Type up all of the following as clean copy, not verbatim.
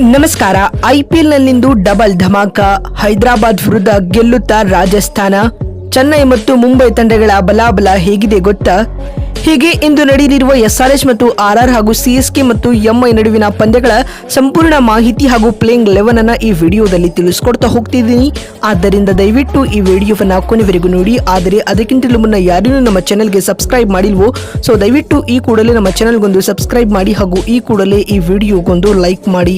ನಮಸ್ಕಾರ. ಐಪಿಎಲ್ನಲ್ಲಿಂದು ಡಬಲ್ ಧಮಾಕ. ಹೈದರಾಬಾದ್ ವಿರುದ್ಧ ಗೆಲ್ಲುತ್ತಾ ರಾಜಸ್ಥಾನ. ಚೆನ್ನೈ ಮತ್ತು ಮುಂಬೈ ತಂಡಗಳ ಬಲಾಬಲ ಹೇಗಿದೆ ಗೊತ್ತಾ? ಹೀಗೆ ಇಂದು ನಡೆಯಲಿರುವ ಎಸ್ಆರ್ಎಚ್ ಮತ್ತು ಆರ್ಆರ್ ಹಾಗೂ ಸಿಎಸ್ಕೆ ಮತ್ತು ಎಂಐ ನಡುವಿನ ಪಂದ್ಯಗಳ ಸಂಪೂರ್ಣ ಮಾಹಿತಿ ಹಾಗೂ ಪ್ಲೇಯಿಂಗ್ 11 ಅನ್ನ ಈ ವಿಡಿಯೋದಲ್ಲಿ ತಿಳಿಸ್ಕೊಡ್ತಾ ಹೋಗ್ತಿದ್ದೀನಿ. ಆದ್ದರಿಂದ ದಯವಿಟ್ಟು ಈ ವಿಡಿಯೋವನ್ನ ಕೊನೆವರೆಗೂ ನೋಡಿ. ಆದರೆ ಅದಕ್ಕಿಂತಲೂ ಮುನ್ನ ಯಾರೂ ನಮ್ಮ ಚಾನೆಲ್ಗೆ ಸಬ್ಸ್ಕ್ರೈಬ್ ಮಾಡಿಲ್ವೋ, ಸೊ ದಯವಿಟ್ಟು ಈ ಕೂಡಲೇ ನಮ್ಮ ಚಾನೆಲ್ಗೊಂದು ಸಬ್ಸ್ಕ್ರೈಬ್ ಮಾಡಿ ಹಾಗೂ ಈ ಕೂಡಲೇ ಈ ವಿಡಿಯೋಗೊಂದು ಲೈಕ್ ಮಾಡಿ.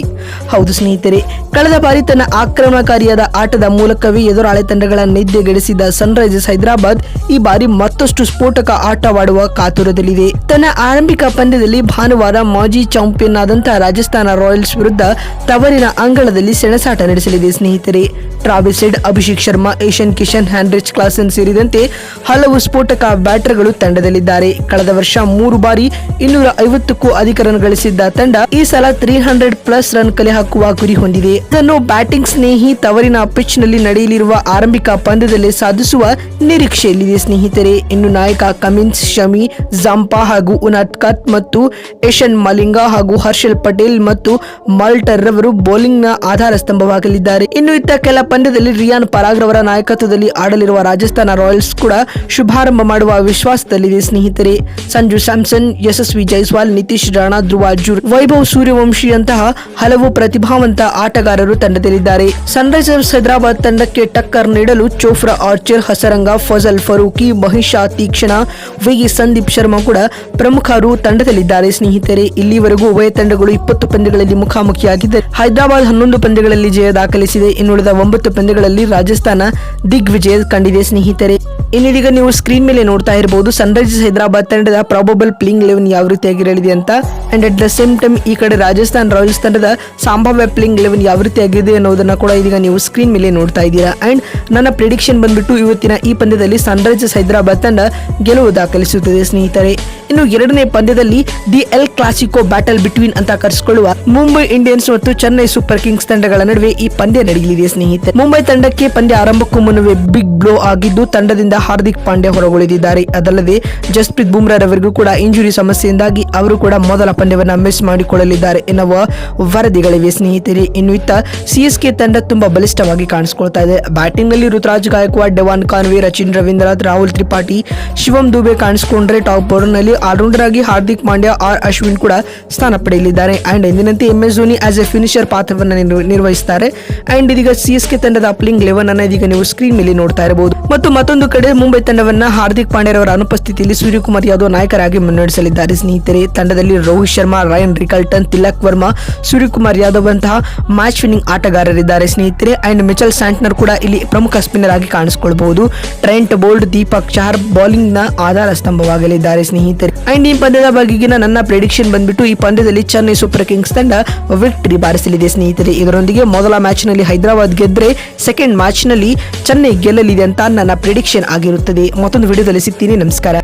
ಹೌದು ಸ್ನೇಹಿತರೆ, ಕಳೆದ ಬಾರಿ ತನ್ನ ಆಕ್ರಮಣಕಾರಿಯಾದ ಆಟದ ಮೂಲಕವೇ ಎದುರಾಳಿ ತಂಡಗಳ ನಿದ್ದೆಗೆಡಿಸಿದ ಸನ್ರೈಸರ್ಸ್ ಹೈದರಾಬಾದ್ ಈ ಬಾರಿ ಮತ್ತಷ್ಟು ಸ್ಫೋಟಕ ಆಟವಾಡುವ ಕಾತುರದಲ್ಲಿದೆ. ತನ್ನ ಆರಂಭಿಕ ಪಂದ್ಯದಲ್ಲಿ ಭಾನುವಾರ ಮಾಜಿ ಚಾಂಪಿಯನ್ ಆದಂತಹ ರಾಜಸ್ಥಾನ ರಾಯಲ್ಸ್ ವಿರುದ್ಧ ತವರಿನ ಅಂಗಳದಲ್ಲಿ ಸೆಣಸಾಟ ನಡೆಸಲಿದೆ. ಸ್ನೇಹಿತರೆ, Travis Head, Abhishek Sharma, Ishan Kishan, Heinrich Klaasen ಸೇರಿದಂತೆ ಹಲವು ಸ್ಫೋಟಕ ಬ್ಯಾಟರ್ಗಳು ತಂಡದಲ್ಲಿದ್ದಾರೆ. ಕಳೆದ ವರ್ಷ 3 ಬಾರಿ 250ಕ್ಕೂ ಅಧಿಕ ರನ್ ಗಳಿಸಿದ್ದ ತಂಡ ಈ ಸಲ 300+ ರನ್ ಕಲೆ ಹಾಕುವ ಗುರಿ ಹೊಂದಿದೆ. ಇದನ್ನು ಬ್ಯಾಟಿಂಗ್ ಸ್ನೇಹಿ ತವರಿನ ಪಿಚ್ ನಲ್ಲಿ ನಡೆಯಲಿರುವ ಆರಂಭಿಕ ಪಂದ್ಯದಲ್ಲಿ ಸಾಧಿಸುವ ನಿರೀಕ್ಷೆಯಲ್ಲಿದೆ. ಸ್ನೇಹಿತರೆ, ಇನ್ನು ನಾಯಕ ಕಮಿನ್ಸ್, ಶಮಿ, ಜಂಪಾ ಹಾಗೂ ಉನಾದ್ಕಟ್ ಮತ್ತು ಯಶನ್ ಮಲಿಂಗ ಹಾಗೂ ಹರ್ಷಲ್ ಪಟೇಲ್ ಮತ್ತು ಮಾಲ್ಟರ್ ರವರು ಬೌಲಿಂಗ್ ನ ಆಧಾರ ಸ್ತಂಭವಾಗಲಿದ್ದಾರೆ. ಇನ್ನು ಇತ್ತ ಕೆಲ ಪಂದ್ಯದಲ್ಲಿ ರಿಯಾನ್ ಪರಾಗ್ ರವರ ನಾಯಕತ್ವದಲ್ಲಿ ಆಡಲಿರುವ ರಾಜಸ್ಥಾನ ರಾಯಲ್ಸ್ ಕೂಡ ಶುಭಾರಂಭ ಮಾಡುವ ವಿಶ್ವಾಸದಲ್ಲಿದೆ. ಸ್ನೇಹಿತರೆ, ಸಂಜು ಸ್ಯಾಮ್ಸನ್, ಯಶಸ್ವಿ ಜೈಸ್ವಾಲ್, ನಿತೀಶ್ ರಾಣಾ, ಧ್ರುವ ಜುರ್, ವೈಭವ್ ಸೂರ್ಯವಂಶಿಯಂತಹ ಹಲವು ಪ್ರತಿಭಾವಂತ ಆಟಗಾರರು ತಂಡದಲ್ಲಿದ್ದಾರೆ. ಸನ್ರೈಸರ್ಸ್ ಹೈದರಾಬಾದ್ ತಂಡಕ್ಕೆ ಟಕ್ಕರ್ ನೀಡಲು ಚೋಫ್ರಾ ಆರ್ಚರ್, ಹಸರಂಗ, ಫಜಲ್ ಫರೂಕಿ, ಮಹಿಷಾ ತೀಕ್ಷಣ, ವಿ ಸಂದೀಪ್ ಶರ್ಮಾ ಕೂಡ ಪ್ರಮುಖರು ತಂಡದಲ್ಲಿದ್ದಾರೆ. ಸ್ನೇಹಿತರೆ, ಇಲ್ಲಿವರೆಗೂ ಉಭಯ ತಂಡಗಳು 20 ಪಂದ್ಯಗಳಲ್ಲಿ ಮುಖಾಮುಖಿಯಾಗಿದ್ದರೆ ಹೈದರಾಬಾದ್ 11 ಪಂದ್ಯಗಳಲ್ಲಿ ಜಯ ದಾಖಲಿಸಿದೆ. ಇನ್ನುಳಿದ 9 ಪಂದ್ಯಗಳಲ್ಲಿ ರಾಜಸ್ಥಾನ ದಿಗ್ವಿಜಯ ಕಂಡಿದೆ. ಸ್ನೇಹಿತರೆ, ಇನ್ನೀಗ ನೀವು ಸ್ಕ್ರೀನ್ ಮೇಲೆ ನೋಡ್ತಾ ಇರಬಹುದು ಸನ್ರೈಸರ್ಸ್ ಹೈದರಾಬಾದ್ ತಂಡದ ಪ್ರಾಬಬಲ್ ಪ್ಲೇಯಿಂಗ್ 11 ಯಾವ ರೀತಿಯಾಗಿರಲಿದೆ ಅಂತ. And at the same time ಈ ಕಡೆ ರಾಜಸ್ಥಾನ್ ರಾಯಲ್ಸ್ ತಂಡದ ಸಂಭಾವ್ಯ ಪ್ಲೇಯಿಂಗ್ 11 ಯಾವ ರೀತಿಯಾಗಿದೆ ಅನ್ನೋದನ್ನ ಕೂಡ ಇದೀಗ ನೀವು ಸ್ಕ್ರೀನ್ ಮೇಲೆ ನೋಡ್ತಾ ಇದ್ದೀರಾ. ಅಂಡ್ ನನ್ನ ಪ್ರಿಡಿಕ್ಷನ್ ಬಂದ್ಬಿಟ್ಟು ಇವತ್ತಿನ ಈ ಪಂದ್ಯದಲ್ಲಿ ಸನ್ರೈಸರ್ಸ್ ಹೈದರಾಬಾದ್ ತಂಡ ಗೆಲುವು ದಾಖಲಿಸುತ್ತದೆ. ಸ್ನೇಹಿತರೆ, ಇನ್ನು ಎರಡನೇ ಪಂದ್ಯದಲ್ಲಿ ದಿ ಎಲ್ ಕ್ಲಾಸಿಕೋ ಬ್ಯಾಟಲ್ ಬಿಟ್ವೀನ್ ಅಂತ ಕರೆಸಿಕೊಳ್ಳುವ ಮುಂಬೈ ಇಂಡಿಯನ್ಸ್ ಮತ್ತು ಚೆನ್ನೈ ಸೂಪರ್ ಕಿಂಗ್ಸ್ ತಂಡಗಳ ನಡುವೆ ಈ ಪಂದ್ಯ ನಡೆಯಲಿದೆ. ಸ್ನೇಹಿತರೆ, ಮುಂಬೈ ತಂಡಕ್ಕೆ ಪಂದ್ಯ ಆರಂಭಕ್ಕೂ ಮುನ್ನವೇ ಬಿಗ್ ಬ್ಲೋ ಆಗಿದ್ದು ತಂಡದಿಂದ ಹಾರ್ದಿಕ್ ಪಾಂಡ್ಯ ಹೊರಗುಳಿದಿದ್ದಾರೆ. ಅದಲ್ಲದೆ ಜಸ್ಪ್ರೀತ್ ಬುಮ್ರಾ ರವರಿಗೂ ಕೂಡ ಇಂಜುರಿ ಸಮಸ್ಯೆಯಿಂದಾಗಿ ಅವರು ಕೂಡ ಮೊದಲ ಪಂದ್ಯವನ್ನ ಮಿಸ್ ಮಾಡಿಕೊಳ್ಳಲಿದ್ದಾರೆ ಎನ್ನುವ ವರದಿಗಳಿವೆ. ಸ್ನೇಹಿತರೆ, ಇನ್ನು ಇತ್ತ ಸಿಎಸ್ಕೆ ತಂಡ ತುಂಬಾ ಬಲಿಷ್ಠವಾಗಿ ಕಾಣಿಸಿಕೊಳ್ತಾ ಇದೆ. ಬ್ಯಾಟಿಂಗ್ ನಲ್ಲಿ ಋತುರಾಜ್ ಗಾಯಕ್ವಾಡ್, ಡೆವಾನ್ ಕಾನ್ವೆ, ರಚಿನ್ ರವೀಂದ್ರನಾಥ್, ರಾಹುಲ್ ತ್ರಿಪಾಠಿ, ಶಿವಮ್ ದುಬೆ ಕಾಣಿಸಿಕೊಂಡ್ರೆ ಟಾಪ್ ಬೌಲರ್ ನಲ್ಲಿ ಆಲ್ರೌಂಡರ್ ಆಗಿ ಹಾರ್ದಿಕ್ ಪಾಂಡ್ಯ, ಆರ್ ಅಶ್ವಿನ್ ಕೂಡ ಸ್ಥಾನ ಪಡೆಯಲಿದ್ದಾರೆ. ಅಂಡ್ ಎಂದಿನಂತೆ MS Dhoni as A finisher ಪಾತ್ರವನ್ನು ನಿರ್ವಹಿಸುತ್ತಾರೆ. ಅಂಡ್ ಇದೀಗ ಸಿಎಸ್ಕೆ ತಂಡದ ಪ್ಲೇಯಿಂಗ್ 11 ಅನ್ನ ಇದೀಗ ನೀವು ಸ್ಕ್ರೀನ್ ಮೇಲೆ ನೋಡ್ತಾ ಇರಬಹುದು. ಮತ್ತು ಮತ್ತೊಂದು ಕಡೆ ಮುಂಬೈ ತಂಡವನ್ನ ಹಾರ್ದಿಕ್ ಪಾಂಡ್ಯರವರ ಅನುಪಸ್ಥಿತಿಯಲ್ಲಿ ಸೂರ್ಯಕುಮಾರ್ ಯಾದವ್ ನಾಯಕರಾಗಿ ಮುನ್ನಡೆಸಲಿದ್ದಾರೆ. ಸ್ನೇಹಿತರೆ, ತಂಡದಲ್ಲಿ ರೋಹಿತ್ ಶರ್ಮಾ, ರಯನ್ ರಿಕಲ್ಟನ್, ತಿಲಕ್ ವರ್ಮಾ, ಸೂರ್ಯಕುಮಾರ್ ಯಾದವ್ ಅಂತಹ ಮ್ಯಾಚ್ ವಿನ್ನಿಂಗ್ ಆಟಗಾರರಿದ್ದಾರೆ. ಸ್ನೇಹಿತರೆ, ಅಂಡ್ ಮಿಚೆಲ್ ಸ್ಯಾಂಟ್ನರ್ ಕೂಡ ಇಲ್ಲಿ ಪ್ರಮುಖ ಸ್ಪಿನ್ನರ್ ಆಗಿ ಕಾಣಿಸಿಕೊಳ್ಳಬಹುದು. Trent Boult, Deepak Chahar bowling ನ ಆಧಾರ ಸ್ತಂಭವಾಗಲಿದ್ದಾರೆ. ಸ್ನೇಹಿತರೆ, ಅಂಡ್ ಈ ಪಂದ್ಯದ ಬಗೆಗಿನ ನನ್ನ ಪ್ರೆಡಿಕ್ಷನ್ ಬಂದ್ಬಿಟ್ಟು ಈ ಪಂದ್ಯದಲ್ಲಿ ಚೆನ್ನೈ ಸೂಪರ್ ಕಿಂಗ್ಸ್ ತಂಡ ವಿಕ್ಟರಿ ಬಾರಿಸಲಿದೆ. ಸ್ನೇಹಿತರೆ, ಇದರೊಂದಿಗೆ ಮೊದಲ ಮ್ಯಾಚ್ ನಲ್ಲಿ ಹೈದರಾಬಾದ್ ಗೆದ್ರೆ ಸೆಕೆಂಡ್ ಮ್ಯಾಚ್ ನಲ್ಲಿ ಚೆನ್ನೈ ಗೆಲ್ಲಲಿದೆ ಅಂತ ನನ್ನ ಪ್ರೆಡಿಕ್ಷನ್ ಆಗಿರುತ್ತದೆ. ಮತ್ತೊಂದು ವಿಡಿಯೋದಲ್ಲಿ ಸಿಗ್ತೀನಿ. ನಮಸ್ಕಾರ.